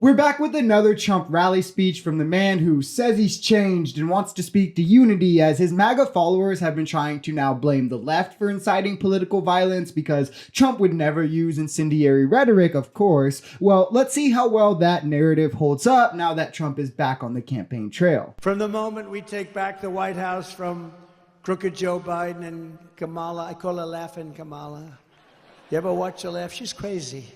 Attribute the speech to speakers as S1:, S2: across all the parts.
S1: We're back with another Trump rally speech from the man who says he's changed and wants to speak to unity, as his MAGA followers have been trying to now blame the left for inciting political violence because Trump would never use incendiary rhetoric, of course. Well, let's see how well that narrative holds up now that Trump is back on the campaign trail.
S2: From the moment we take back the White House from crooked Joe Biden and Kamala, I call her Laughing Kamala. You ever watch her laugh? She's crazy.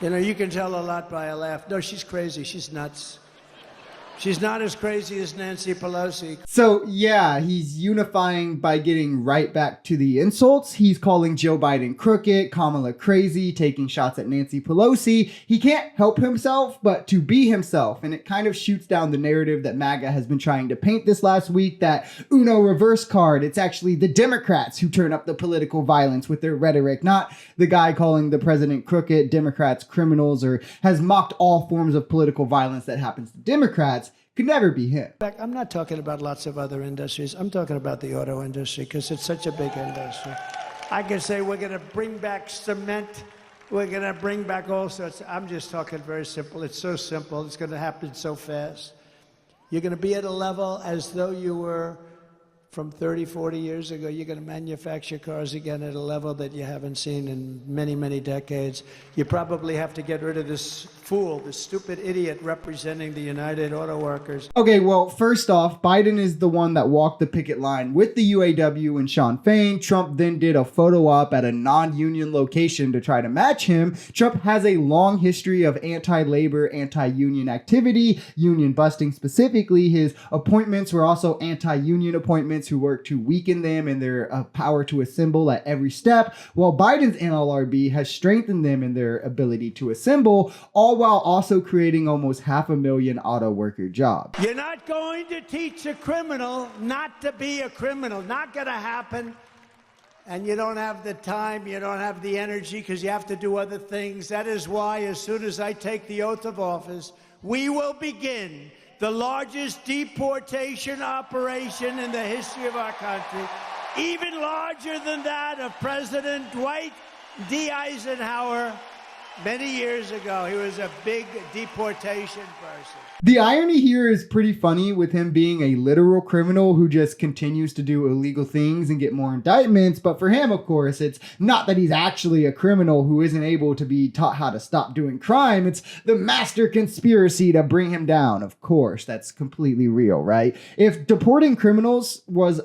S2: You know, you can tell a lot by a laugh. No, she's crazy. She's nuts. She's not as crazy as Nancy Pelosi.
S1: So yeah, he's unifying by getting right back to the insults. He's calling Joe Biden crooked, Kamala crazy, taking shots at Nancy Pelosi. He can't help himself but to be himself. And it kind of shoots down the narrative that MAGA has been trying to paint this last week, that Uno reverse card. It's actually the Democrats who turn up the political violence with their rhetoric, not the guy calling the president crooked, Democrats criminals, or has mocked all forms of political violence that happens to Democrats. Could never be him.
S2: In fact, I'm not talking about lots of other industries. I'm talking about the auto industry because it's such a big industry. I can say we're going to bring back cement. We're going to bring back all sorts. I'm just talking very simple. It's so simple. It's going to happen so fast. You're going to be at a level as though you were from 30, 40 years ago. You're going to manufacture cars again at a level that you haven't seen in many, many decades. You probably have to get rid of this fool, this stupid idiot representing the United Auto Workers.
S1: Okay, well, first off, Biden is the one that walked the picket line with the UAW and Sean Fain. Trump then did a photo op at a non-union location to try to match him. Trump has a long history of anti-labor, anti-union activity, union busting specifically. His appointments were also anti-union appointments who work to weaken them and their power to assemble at every step, while Biden's NLRB has strengthened them in their ability to assemble, all while also creating almost 500,000 auto worker jobs.
S2: You're not going to teach a criminal not to be a criminal. Not going to happen. And you don't have the time, you don't have the energy because you have to do other things. That is why as soon as I take the oath of office, we will begin the largest deportation operation in the history of our country, even larger than that of President Dwight D. Eisenhower many years ago. He was a big deportation person.
S1: The irony here is pretty funny with him being a literal criminal who just continues to do illegal things and get more indictments. But for him, of course, it's not that he's actually a criminal who isn't able to be taught how to stop doing crime. It's the master conspiracy to bring him down. Of course, that's completely real, right? If deporting criminals was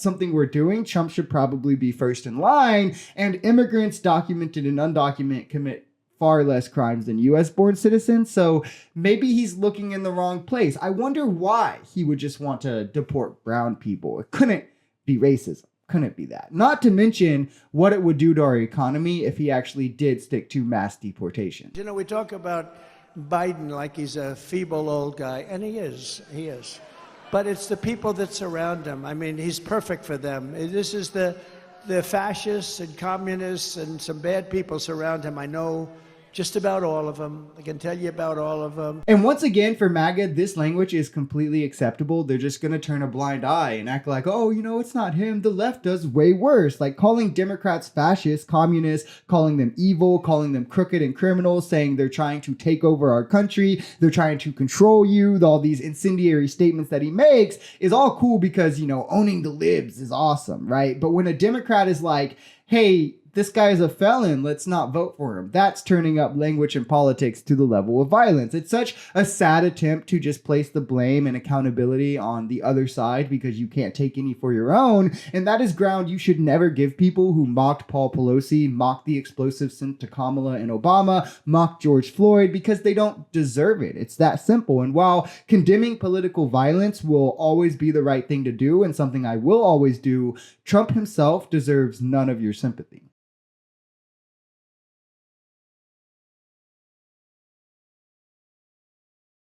S1: something we're doing, Trump should probably be first in line. And immigrants, documented and undocumented, commit far less crimes than US-born citizens, so maybe he's looking in the wrong place. I wonder why he would just want to deport brown people. It couldn't be racism. Couldn't be that. Not to mention what it would do to our economy if he actually did stick to mass deportation.
S2: You know, we talk about Biden like he's a feeble old guy, and he is. But it's the people that surround him. I mean, he's perfect for them. This is the fascists and communists and some bad people surround him. I know just about all of them. I can tell you about all of them.
S1: And once again, for MAGA, this language is completely acceptable. They're just going to turn a blind eye and act like, oh, you know, it's not him. The left does way worse. Like calling Democrats fascists, communists, calling them evil, calling them crooked and criminals, saying they're trying to take over our country. They're trying to control you. All these incendiary statements that he makes is all cool because, you know, owning the libs is awesome, right? But when a Democrat is like, hey, this guy is a felon, let's not vote for him, that's turning up language and politics to the level of violence. It's such a sad attempt to just place the blame and accountability on the other side because you can't take any for your own. And that is ground you should never give people who mocked Paul Pelosi, mocked the explosives sent to Kamala and Obama, mocked George Floyd, because they don't deserve it. It's that simple. And while condemning political violence will always be the right thing to do and something I will always do, Trump himself deserves none of your sympathy.